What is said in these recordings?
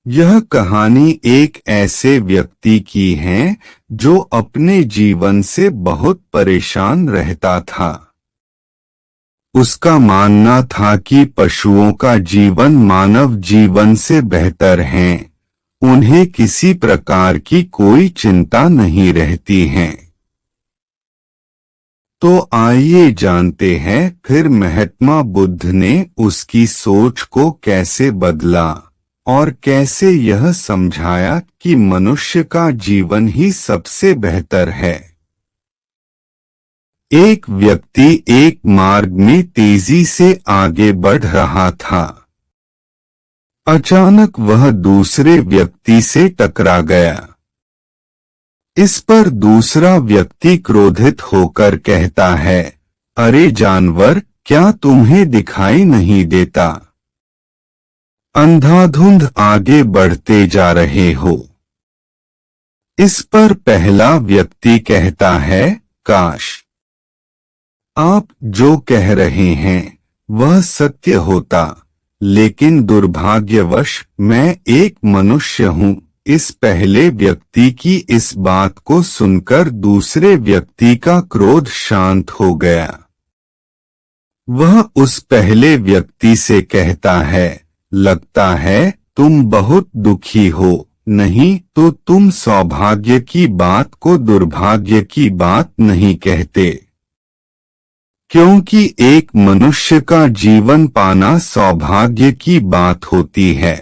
यह कहानी एक ऐसे व्यक्ति की है जो अपने जीवन से बहुत परेशान रहता था। उसका मानना था कि पशुओं का जीवन मानव जीवन से बेहतर है, उन्हें किसी प्रकार की कोई चिंता नहीं रहती है। तो आइए जानते हैं फिर महात्मा बुद्ध ने उसकी सोच को कैसे बदला और कैसे यह समझाया कि मनुष्य का जीवन ही सबसे बेहतर है। एक व्यक्ति एक मार्ग में तेजी से आगे बढ़ रहा था। अचानक वह दूसरे व्यक्ति से टकरा गया। इस पर दूसरा व्यक्ति क्रोधित होकर कहता है, अरे जानवर, क्या तुम्हें दिखाई नहीं देता? अंधाधुंध आगे बढ़ते जा रहे हो। इस पर पहला व्यक्ति कहता है, काश आप जो कह रहे हैं वह सत्य होता, लेकिन दुर्भाग्यवश मैं एक मनुष्य हूँ। इस पहले व्यक्ति की इस बात को सुनकर दूसरे व्यक्ति का क्रोध शांत हो गया। वह उस पहले व्यक्ति से कहता है, लगता है तुम बहुत दुखी हो, नहीं तो तुम सौभाग्य की बात को दुर्भाग्य की बात नहीं कहते, क्योंकि एक मनुष्य का जीवन पाना सौभाग्य की बात होती है।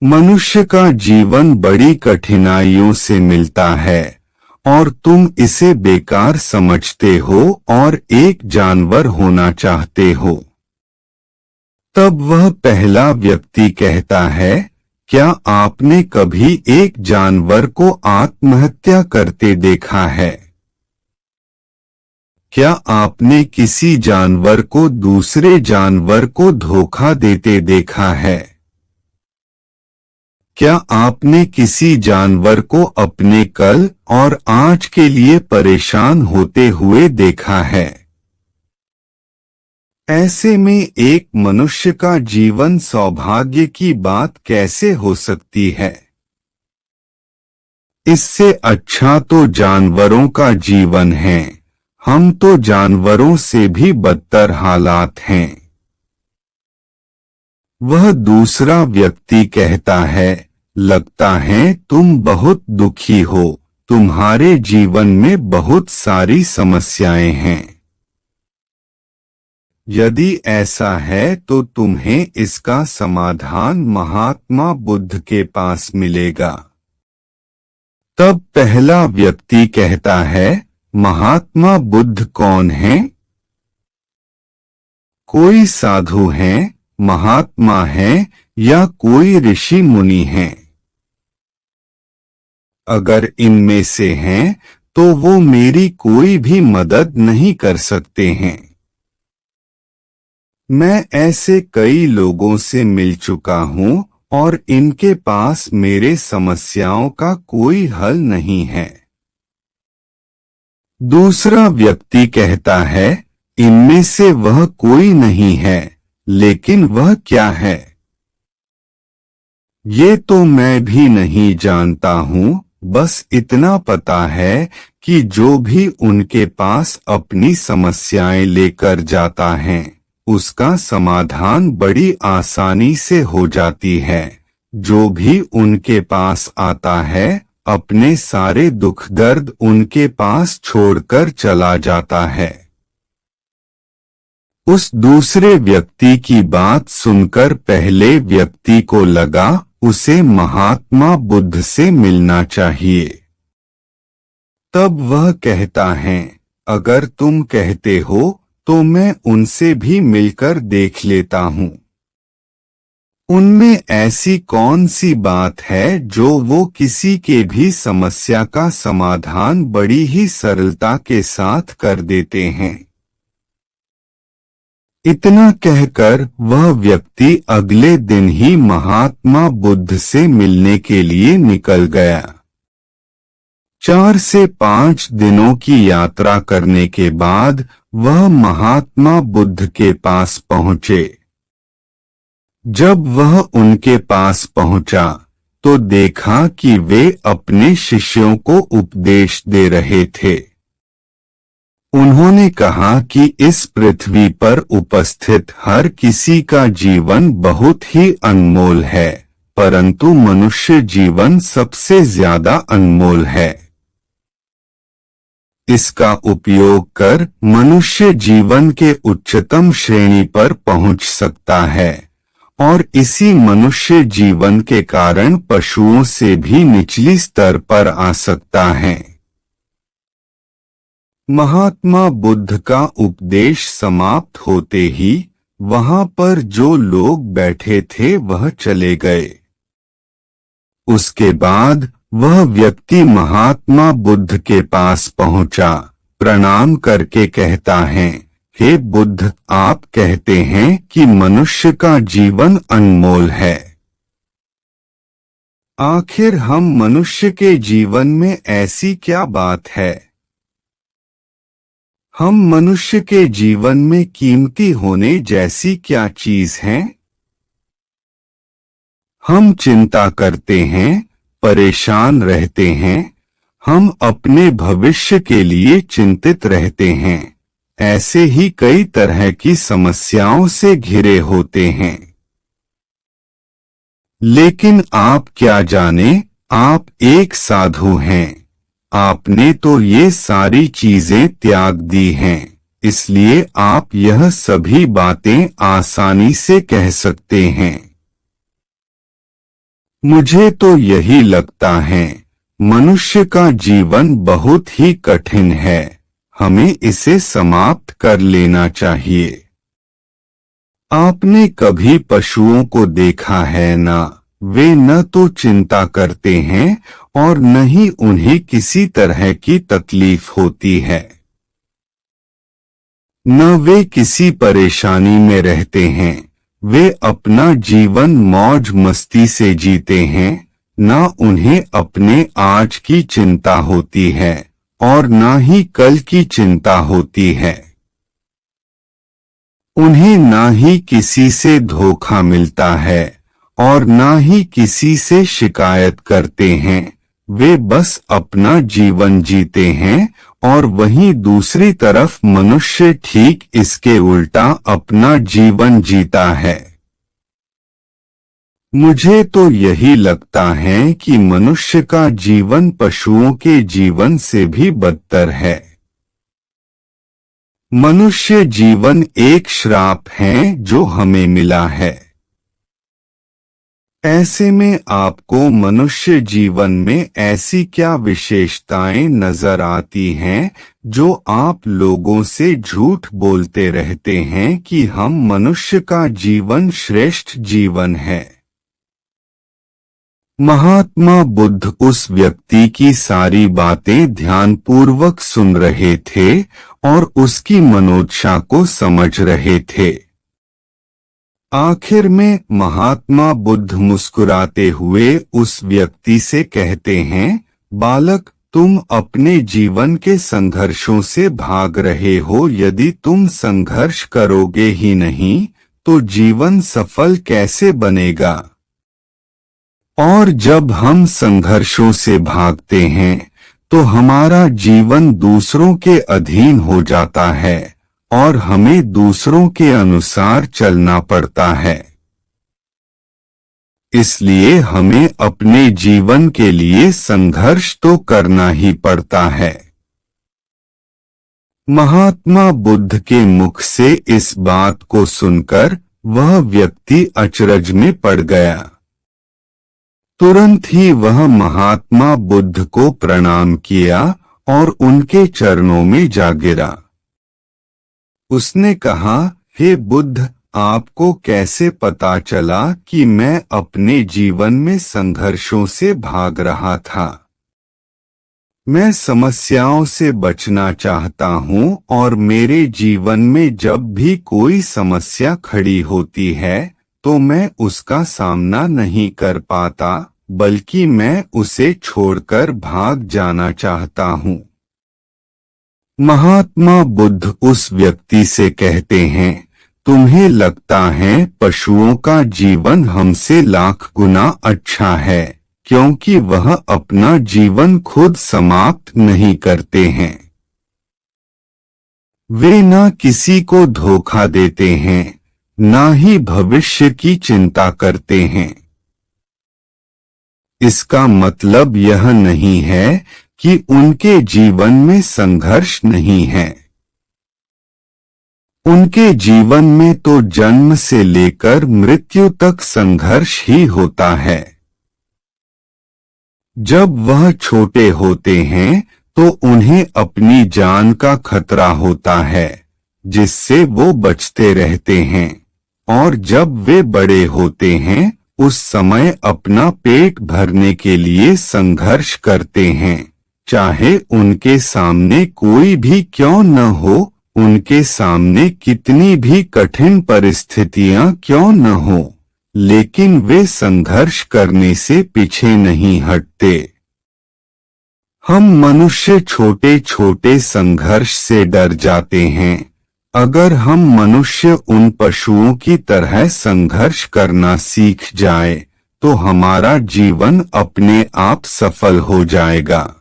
मनुष्य का जीवन बड़ी कठिनाइयों से मिलता है और तुम इसे बेकार समझते हो और एक जानवर होना चाहते हो। तब वह पहला व्यक्ति कहता है, क्या आपने कभी एक जानवर को आत्महत्या करते देखा है? क्या आपने किसी जानवर को दूसरे जानवर को धोखा देते देखा है? क्या आपने किसी जानवर को अपने कल और आज के लिए परेशान होते हुए देखा है? ऐसे में एक मनुष्य का जीवन सौभाग्य की बात कैसे हो सकती है? इससे अच्छा तो जानवरों का जीवन है। हम तो जानवरों से भी बदतर हालात हैं। वह दूसरा व्यक्ति कहता है, लगता है तुम बहुत दुखी हो, तुम्हारे जीवन में बहुत सारी समस्याएं हैं। यदि ऐसा है तो तुम्हें इसका समाधान महात्मा बुद्ध के पास मिलेगा। तब पहला व्यक्ति कहता है, महात्मा बुद्ध कौन है? कोई साधु है, महात्मा है या कोई ऋषि मुनि है? अगर इनमें से हैं तो वो मेरी कोई भी मदद नहीं कर सकते हैं। मैं ऐसे कई लोगों से मिल चुका हूँ और इनके पास मेरे समस्याओं का कोई हल नहीं है। दूसरा व्यक्ति कहता है, इनमें से वह कोई नहीं है, लेकिन वह क्या है? ये तो मैं भी नहीं जानता हूँ, बस इतना पता है कि जो भी उनके पास अपनी समस्याएं लेकर जाता है, उसका समाधान बड़ी आसानी से हो जाती है। जो भी उनके पास आता है, अपने सारे दुख दर्द उनके पास छोड़कर चला जाता है। उस दूसरे व्यक्ति की बात सुनकर पहले व्यक्ति को लगा उसे महात्मा बुद्ध से मिलना चाहिए। तब वह कहता है, अगर तुम कहते हो तो मैं उनसे भी मिलकर देख लेता हूँ। उनमें ऐसी कौन सी बात है जो वो किसी के भी समस्या का समाधान बड़ी ही सरलता के साथ कर देते हैं। इतना कहकर वह व्यक्ति अगले दिन ही महात्मा बुद्ध से मिलने के लिए निकल गया। 4 से 5 दिनों की यात्रा करने के बाद वह महात्मा बुद्ध के पास पहुँचे। जब वह उनके पास पहुंचा तो देखा कि वे अपने शिष्यों को उपदेश दे रहे थे। उन्होंने कहा कि इस पृथ्वी पर उपस्थित हर किसी का जीवन बहुत ही अनमोल है, परंतु मनुष्य जीवन सबसे ज्यादा अनमोल है। इसका उपयोग कर मनुष्य जीवन के उच्चतम श्रेणी पर पहुंच सकता है और इसी मनुष्य जीवन के कारण पशुओं से भी निचली स्तर पर आ सकता है। महात्मा बुद्ध का उपदेश समाप्त होते ही वहां पर जो लोग बैठे थे वह चले गए। उसके बाद वह व्यक्ति महात्मा बुद्ध के पास पहुंचा, प्रणाम करके कहता है, हे बुद्ध, आप कहते हैं कि मनुष्य का जीवन अनमोल है। आखिर हम मनुष्य के जीवन में ऐसी क्या बात है? हम मनुष्य के जीवन में कीमती होने जैसी क्या चीज है? हम चिंता करते हैं, परेशान रहते हैं, हम अपने भविष्य के लिए चिंतित रहते हैं, ऐसे ही कई तरह की समस्याओं से घिरे होते हैं। लेकिन आप क्या जाने, आप एक साधु हैं। आपने तो ये सारी चीजें त्याग दी हैं, इसलिए आप यह सभी बातें आसानी से कह सकते हैं। मुझे तो यही लगता है, मनुष्य का जीवन बहुत ही कठिन है, हमें इसे समाप्त कर लेना चाहिए। आपने कभी पशुओं को देखा है ना? वे न तो चिंता करते हैं और न ही उन्हें किसी तरह की तकलीफ होती है। न वे किसी परेशानी में रहते हैं, वे अपना जीवन मौज मस्ती से जीते हैं, न उन्हें अपने आज की चिंता होती है और न ही कल की चिंता होती है। उन्हें न ही किसी से धोखा मिलता है और न ही किसी से शिकायत करते हैं, वे बस अपना जीवन जीते हैं और वहीं दूसरी तरफ मनुष्य ठीक इसके उल्टा अपना जीवन जीता है। मुझे तो यही लगता है कि मनुष्य का जीवन पशुओं के जीवन से भी बदतर है। मनुष्य जीवन एक श्राप है जो हमें मिला है। ऐसे में आपको मनुष्य जीवन में ऐसी क्या विशेषताएं नजर आती हैं जो आप लोगों से झूठ बोलते रहते हैं कि हम मनुष्य का जीवन श्रेष्ठ जीवन है? महात्मा बुद्ध उस व्यक्ति की सारी बातें ध्यानपूर्वक सुन रहे थे और उसकी मनोदशा को समझ रहे थे। आखिर में महात्मा बुद्ध मुस्कुराते हुए उस व्यक्ति से कहते हैं, बालक, तुम अपने जीवन के संघर्षों से भाग रहे हो। यदि तुम संघर्ष करोगे ही नहीं तो जीवन सफल कैसे बनेगा? और जब हम संघर्षों से भागते हैं तो हमारा जीवन दूसरों के अधीन हो जाता है और हमें दूसरों के अनुसार चलना पड़ता है। इसलिए हमें अपने जीवन के लिए संघर्ष तो करना ही पड़ता है। महात्मा बुद्ध के मुख से इस बात को सुनकर वह व्यक्ति अचरज में पड़ गया। तुरंत ही वह महात्मा बुद्ध को प्रणाम किया और उनके चरणों में जा गिरा। उसने कहा, हे बुद्ध, आपको कैसे पता चला कि मैं अपने जीवन में संघर्षों से भाग रहा था? मैं समस्याओं से बचना चाहता हूँ और मेरे जीवन में जब भी कोई समस्या खड़ी होती है तो मैं उसका सामना नहीं कर पाता, बल्कि मैं उसे छोड़कर भाग जाना चाहता हूँ। महात्मा बुद्ध उस व्यक्ति से कहते हैं, तुम्हें लगता है पशुओं का जीवन हमसे लाख गुना अच्छा है, क्योंकि वह अपना जीवन खुद समाप्त नहीं करते हैं। वे न किसी को धोखा देते हैं, न ही भविष्य की चिंता करते हैं। इसका मतलब यह नहीं है कि उनके जीवन में संघर्ष नहीं है। उनके जीवन में तो जन्म से लेकर मृत्यु तक संघर्ष ही होता है। जब वह छोटे होते हैं तो उन्हें अपनी जान का खतरा होता है, जिससे वो बचते रहते हैं, और जब वे बड़े होते हैं उस समय अपना पेट भरने के लिए संघर्ष करते हैं, चाहे उनके सामने कोई भी क्यों न हो, उनके सामने कितनी भी कठिन परिस्थितियां क्यों न हो, लेकिन वे संघर्ष करने से पीछे नहीं हटते। हम मनुष्य छोटे छोटे संघर्ष से डर जाते हैं। अगर हम मनुष्य उन पशुओं की तरह संघर्ष करना सीख जाए तो हमारा जीवन अपने आप सफल हो जाएगा।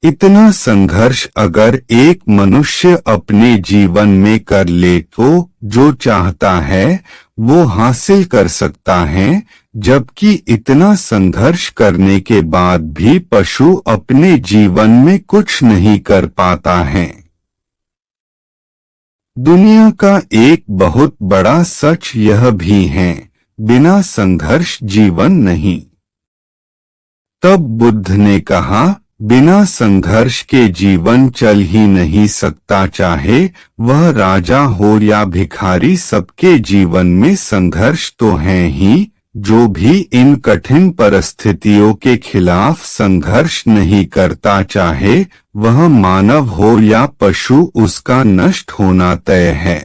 इतना संघर्ष अगर एक मनुष्य अपने जीवन में कर ले तो जो चाहता है वो हासिल कर सकता है, जबकि इतना संघर्ष करने के बाद भी पशु अपने जीवन में कुछ नहीं कर पाता है। दुनिया का एक बहुत बड़ा सच यह भी है, बिना संघर्ष जीवन नहीं। तब बुद्ध ने कहा, बिना संघर्ष के जीवन चल ही नहीं सकता, चाहे वह राजा हो या भिखारी, सबके जीवन में संघर्ष तो है ही। जो भी इन कठिन परिस्थितियों के खिलाफ संघर्ष नहीं करता, चाहे वह मानव हो या पशु, उसका नष्ट होना तय है।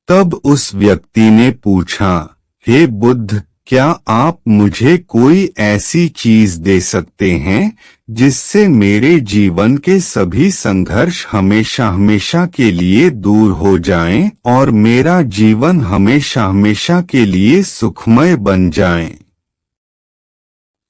तब उस व्यक्ति ने पूछा, हे बुद्ध, क्या आप मुझे कोई ऐसी चीज दे सकते हैं जिससे मेरे जीवन के सभी संघर्ष हमेशा हमेशा के लिए दूर हो जाएं और मेरा जीवन हमेशा हमेशा के लिए सुखमय बन जाए?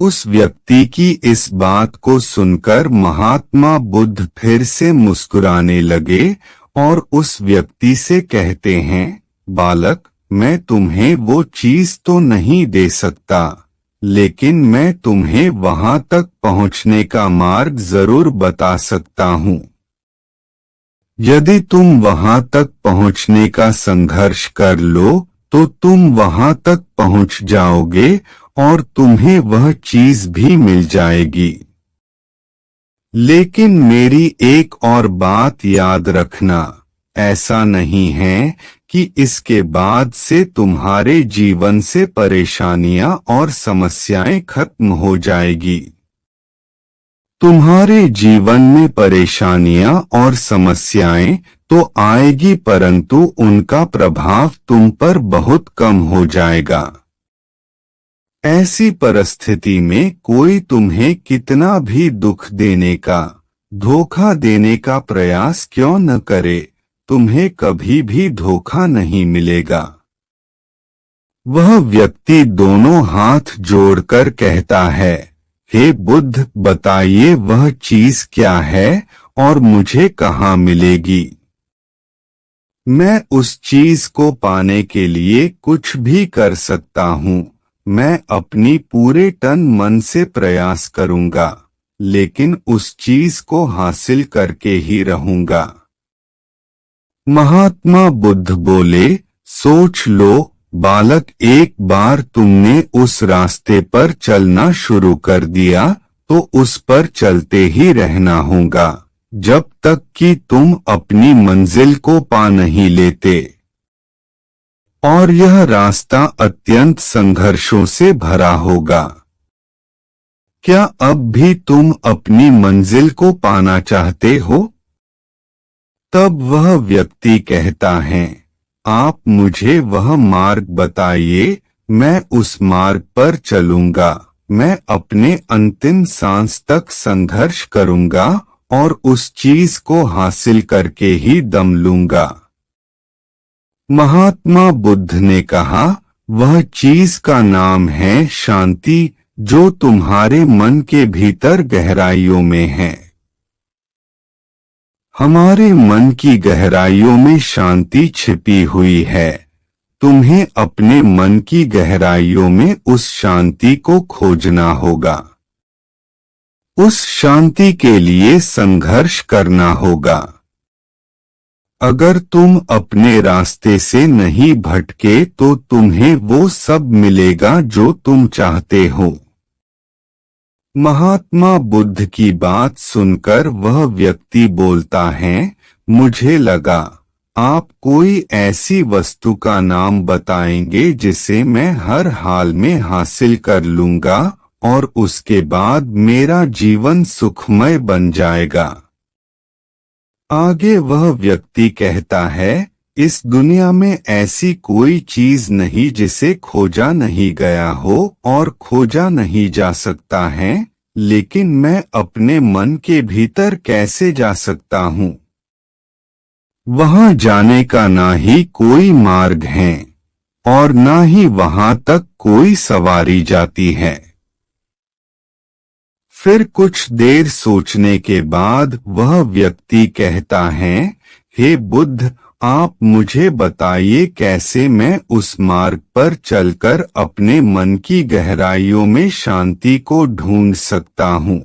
उस व्यक्ति की इस बात को सुनकर महात्मा बुद्ध फिर से मुस्कुराने लगे और उस व्यक्ति से कहते हैं, बालक, मैं तुम्हें वो चीज तो नहीं दे सकता, लेकिन मैं तुम्हें वहां तक पहुंचने का मार्ग जरूर बता सकता हूं। यदि तुम वहां तक पहुंचने का संघर्ष कर लो तो तुम वहां तक पहुंच जाओगे और तुम्हें वह चीज भी मिल जाएगी। लेकिन मेरी एक और बात याद रखना, ऐसा नहीं है कि इसके बाद से तुम्हारे जीवन से परेशानियां और समस्याएं खत्म हो जाएगी। तुम्हारे जीवन में परेशानियां और समस्याएं तो आएगी, परंतु उनका प्रभाव तुम पर बहुत कम हो जाएगा। ऐसी परिस्थिति में कोई तुम्हें कितना भी दुख देने का, धोखा देने का प्रयास क्यों न करे, तुम्हें कभी भी धोखा नहीं मिलेगा। वह व्यक्ति दोनों हाथ जोड़कर कहता है, हे बुद्ध, बताइए वह चीज क्या है और मुझे कहाँ मिलेगी? मैं उस चीज को पाने के लिए कुछ भी कर सकता हूँ। मैं अपनी पूरे तन मन से प्रयास करूँगा, लेकिन उस चीज को हासिल करके ही रहूँगा। महात्मा बुद्ध बोले, सोच लो बालक, एक बार तुमने उस रास्ते पर चलना शुरू कर दिया तो उस पर चलते ही रहना होगा जब तक कि तुम अपनी मंजिल को पा नहीं लेते। और यह रास्ता अत्यंत संघर्षों से भरा होगा। क्या अब भी तुम अपनी मंजिल को पाना चाहते हो? तब वह व्यक्ति कहता है, आप मुझे वह मार्ग बताइए, मैं उस मार्ग पर चलूंगा। मैं अपने अंतिम सांस तक संघर्ष करूंगा और उस चीज को हासिल करके ही दम लूंगा। महात्मा बुद्ध ने कहा, वह चीज का नाम है शांति, जो तुम्हारे मन के भीतर गहराइयों में है। हमारे मन की गहराइयों में शांति छिपी हुई है। तुम्हें अपने मन की गहराइयों में उस शांति को खोजना होगा। उस शांति के लिए संघर्ष करना होगा। अगर तुम अपने रास्ते से नहीं भटके तो तुम्हें वो सब मिलेगा जो तुम चाहते हो। महात्मा बुद्ध की बात सुनकर वह व्यक्ति बोलता है, मुझे लगा आप कोई ऐसी वस्तु का नाम बताएंगे जिसे मैं हर हाल में हासिल कर लूंगा और उसके बाद मेरा जीवन सुखमय बन जाएगा। आगे वह व्यक्ति कहता है, इस दुनिया में ऐसी कोई चीज नहीं जिसे खोजा नहीं गया हो और खोजा नहीं जा सकता है, लेकिन मैं अपने मन के भीतर कैसे जा सकता हूँ? वहां जाने का ना ही कोई मार्ग है और ना ही वहां तक कोई सवारी जाती है। फिर कुछ देर सोचने के बाद वह व्यक्ति कहता है, हे बुद्ध, आप मुझे बताइए कैसे मैं उस मार्ग पर चलकर अपने मन की गहराइयों में शांति को ढूंढ सकता हूँ।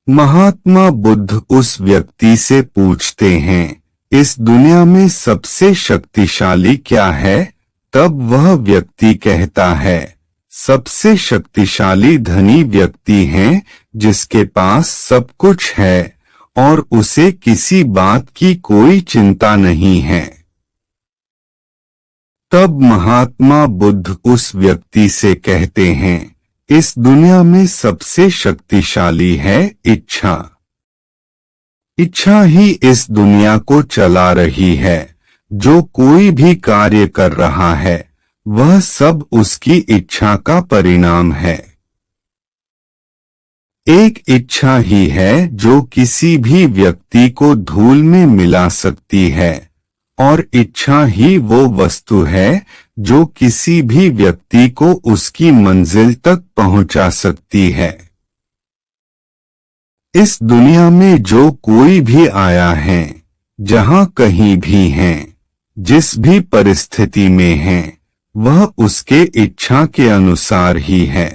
महात्मा बुद्ध उस व्यक्ति से पूछते हैं, इस दुनिया में सबसे शक्तिशाली क्या है? तब वह व्यक्ति कहता है, सबसे शक्तिशाली धनी व्यक्ति है जिसके पास सब कुछ है और उसे किसी बात की कोई चिंता नहीं है। तब महात्मा बुद्ध उस व्यक्ति से कहते हैं, इस दुनिया में सबसे शक्तिशाली है इच्छा। इच्छा ही इस दुनिया को चला रही है। जो कोई भी कार्य कर रहा है वह सब उसकी इच्छा का परिणाम है। एक इच्छा ही है जो किसी भी व्यक्ति को धूल में मिला सकती है और इच्छा ही वो वस्तु है जो किसी भी व्यक्ति को उसकी मंजिल तक पहुंचा सकती है। इस दुनिया में जो कोई भी आया है, जहां कहीं भी है, जिस भी परिस्थिति में है, वह उसके इच्छा के अनुसार ही है।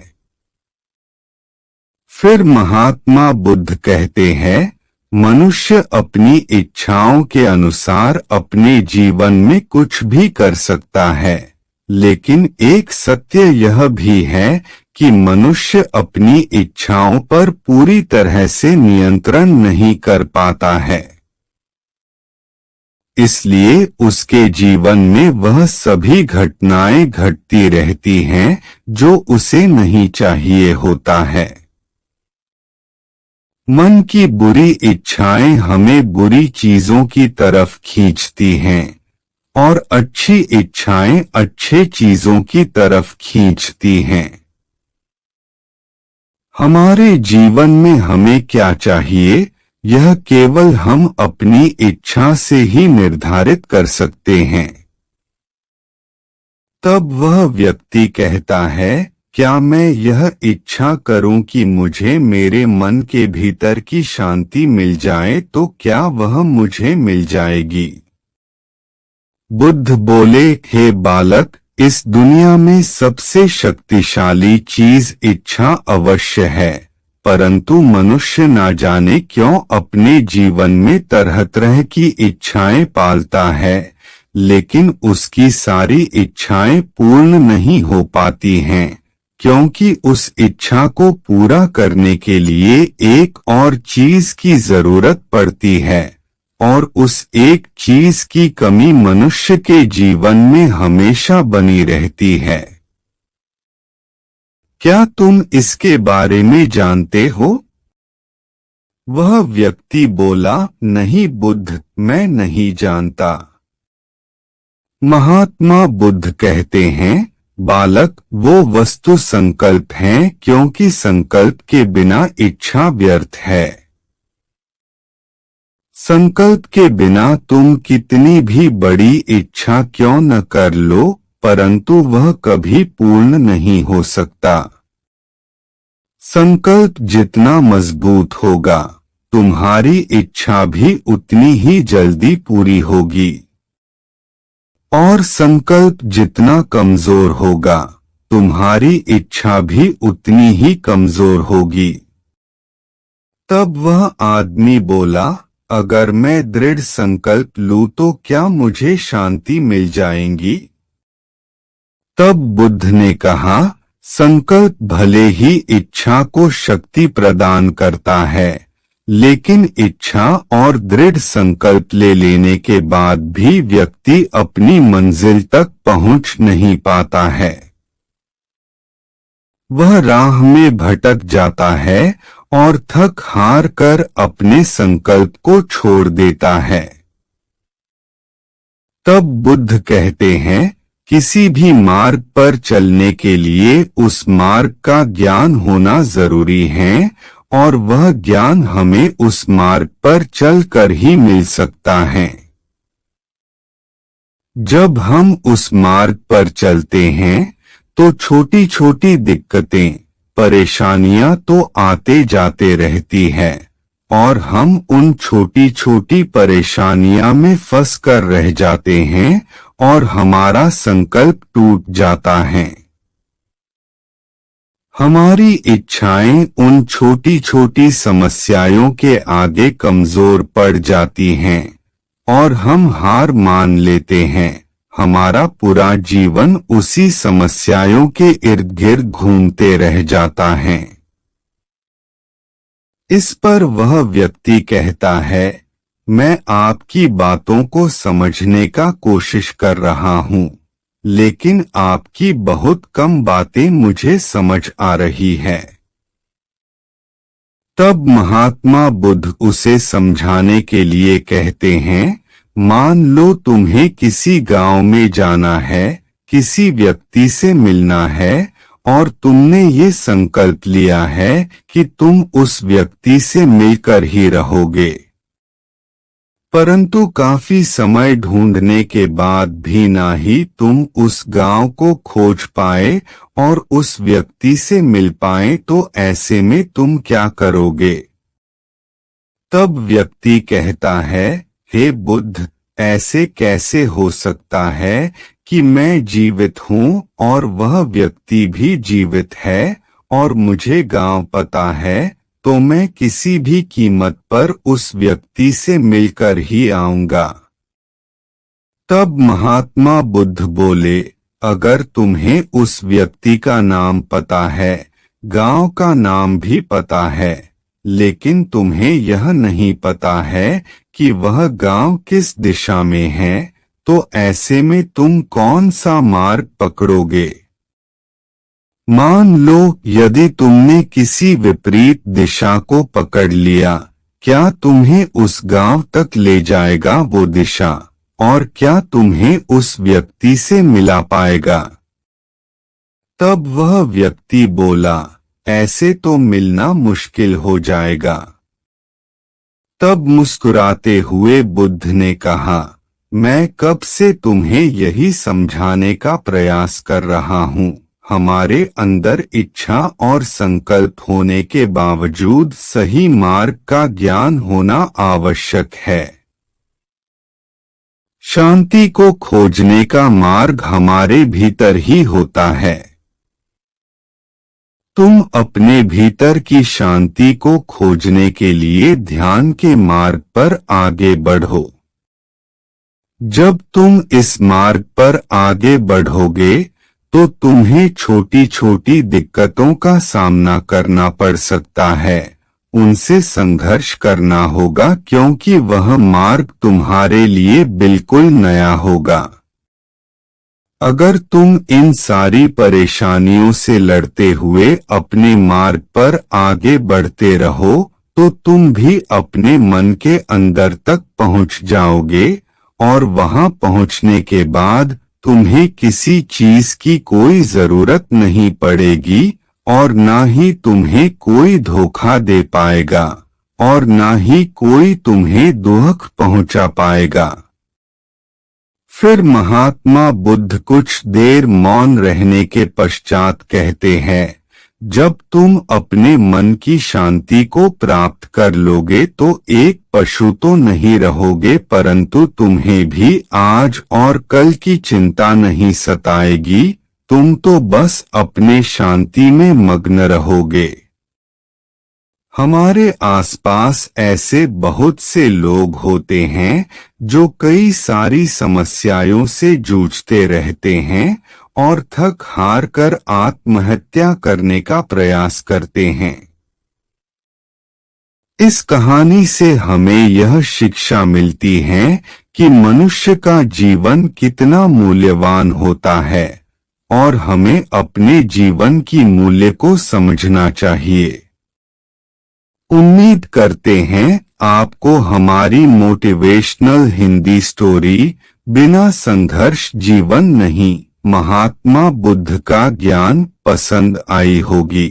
फिर महात्मा बुद्ध कहते हैं, मनुष्य अपनी इच्छाओं के अनुसार अपने जीवन में कुछ भी कर सकता है, लेकिन एक सत्य यह भी है कि मनुष्य अपनी इच्छाओं पर पूरी तरह से नियंत्रण नहीं कर पाता है। इसलिए उसके जीवन में वह सभी घटनाएं घटती रहती हैं जो उसे नहीं चाहिए होता है। मन की बुरी इच्छाएं हमें बुरी चीजों की तरफ खींचती हैं और अच्छी इच्छाएं अच्छे चीजों की तरफ खींचती हैं। हमारे जीवन में हमें क्या चाहिए, यह केवल हम अपनी इच्छा से ही निर्धारित कर सकते हैं। तब वह व्यक्ति कहता है, क्या मैं यह इच्छा करूं कि मुझे मेरे मन के भीतर की शांति मिल जाए तो क्या वह मुझे मिल जाएगी? बुद्ध बोले, हे बालक, इस दुनिया में सबसे शक्तिशाली चीज इच्छा अवश्य है, परंतु मनुष्य ना जाने क्यों अपने जीवन में तरह तरह की इच्छाएं पालता है, लेकिन उसकी सारी इच्छाएं पूर्ण नहीं हो पाती हैं, क्योंकि उस इच्छा को पूरा करने के लिए एक और चीज की जरूरत पड़ती है और उस एक चीज की कमी मनुष्य के जीवन में हमेशा बनी रहती है। क्या तुम इसके बारे में जानते हो? वह व्यक्ति बोला, नहीं बुद्ध, मैं नहीं जानता। महात्मा बुद्ध कहते हैं, बालक, वो वस्तु संकल्प है, क्योंकि संकल्प के बिना इच्छा व्यर्थ है। संकल्प के बिना तुम कितनी भी बड़ी इच्छा क्यों न कर लो, परंतु वह कभी पूर्ण नहीं हो सकता। संकल्प जितना मजबूत होगा, तुम्हारी इच्छा भी उतनी ही जल्दी पूरी होगी। और संकल्प जितना कमजोर होगा, तुम्हारी इच्छा भी उतनी ही कमजोर होगी। तब वह आदमी बोला, अगर मैं दृढ़ संकल्प लूं तो क्या मुझे शांति मिल जाएगी? तब बुद्ध ने कहा, संकल्प भले ही इच्छा को शक्ति प्रदान करता है, लेकिन इच्छा और दृढ़ संकल्प ले लेने के बाद भी व्यक्ति अपनी मंजिल तक पहुंच नहीं पाता है। वह राह में भटक जाता है और थक हार कर अपने संकल्प को छोड़ देता है। तब बुद्ध कहते हैं, किसी भी मार्ग पर चलने के लिए उस मार्ग का ज्ञान होना जरूरी है, और वह ज्ञान हमें उस मार्ग पर चलकर ही मिल सकता है। जब हम उस मार्ग पर चलते हैं तो छोटी छोटी दिक्कतें, परेशानियां तो आते जाते रहती है, और हम उन छोटी छोटी परेशानियां में फंस कर रह जाते हैं और हमारा संकल्प टूट जाता है। हमारी इच्छाएं उन छोटी छोटी समस्याओं के आगे कमजोर पड़ जाती हैं और हम हार मान लेते हैं। हमारा पूरा जीवन उसी समस्याओं के इर्द गिर्द घूमते रह जाता है। इस पर वह व्यक्ति कहता है, मैं आपकी बातों को समझने का कोशिश कर रहा हूँ, लेकिन आपकी बहुत कम बातें मुझे समझ आ रही है। तब महात्मा बुद्ध उसे समझाने के लिए कहते हैं, मान लो तुम्हें किसी गांव में जाना है, किसी व्यक्ति से मिलना है, और तुमने ये संकल्प लिया है कि तुम उस व्यक्ति से मिलकर ही रहोगे। परंतु काफी समय ढूंढने के बाद भी ना ही तुम उस गांव को खोज पाए और उस व्यक्ति से मिल पाए, तो ऐसे में तुम क्या करोगे? तब व्यक्ति कहता है, हे बुद्ध, ऐसे कैसे हो सकता है कि मैं जीवित हूँ और वह व्यक्ति भी जीवित है, और मुझे गांव पता है, तो मैं किसी भी कीमत पर उस व्यक्ति से मिलकर ही आऊंगा। तब महात्मा बुद्ध बोले, अगर तुम्हें उस व्यक्ति का नाम पता है, गांव का नाम भी पता है, लेकिन तुम्हें यह नहीं पता है कि वह गांव किस दिशा में है, तो ऐसे में तुम कौन सा मार्ग पकड़ोगे? मान लो यदि तुमने किसी विपरीत दिशा को पकड़ लिया, क्या तुम्हें उस गांव तक ले जाएगा वो दिशा, और क्या तुम्हें उस व्यक्ति से मिला पाएगा? तब वह व्यक्ति बोला, ऐसे तो मिलना मुश्किल हो जाएगा। तब मुस्कुराते हुए बुद्ध ने कहा, मैं कब से तुम्हें यही समझाने का प्रयास कर रहा हूँ। हमारे अंदर इच्छा और संकल्प होने के बावजूद सही मार्ग का ज्ञान होना आवश्यक है। शांति को खोजने का मार्ग हमारे भीतर ही होता है। तुम अपने भीतर की शांति को खोजने के लिए ध्यान के मार्ग पर आगे बढ़ो। जब तुम इस मार्ग पर आगे बढ़ोगे तो तुम्हें छोटी छोटी दिक्कतों का सामना करना पड़ सकता है, उनसे संघर्ष करना होगा, क्योंकि वह मार्ग तुम्हारे लिए बिल्कुल नया होगा। अगर तुम इन सारी परेशानियों से लड़ते हुए अपने मार्ग पर आगे बढ़ते रहो तो तुम भी अपने मन के अंदर तक पहुंच जाओगे, और वहां पहुंचने के बाद तुम्हें किसी चीज की कोई जरूरत नहीं पड़ेगी और ना ही तुम्हें कोई धोखा दे पाएगा, और ना ही कोई तुम्हें दुख पहुंचा पाएगा। फिर महात्मा बुद्ध कुछ देर मौन रहने के पश्चात कहते हैं, जब तुम अपने मन की शांति को प्राप्त कर लोगे तो एक पशु तो नहीं रहोगे, परंतु तुम्हें भी आज और कल की चिंता नहीं सताएगी। तुम तो बस अपने शांति में मग्न रहोगे। हमारे आसपास ऐसे बहुत से लोग होते हैं जो कई सारी समस्याओं से जूझते रहते हैं और थक हार कर आत्महत्या करने का प्रयास करते हैं। इस कहानी से हमें यह शिक्षा मिलती है कि मनुष्य का जीवन कितना मूल्यवान होता है और हमें अपने जीवन की मूल्य को समझना चाहिए। उम्मीद करते हैं आपको हमारी मोटिवेशनल हिंदी स्टोरी बिना संघर्ष जीवन नहीं, महात्मा बुद्ध का ज्ञान पसंद आई होगी।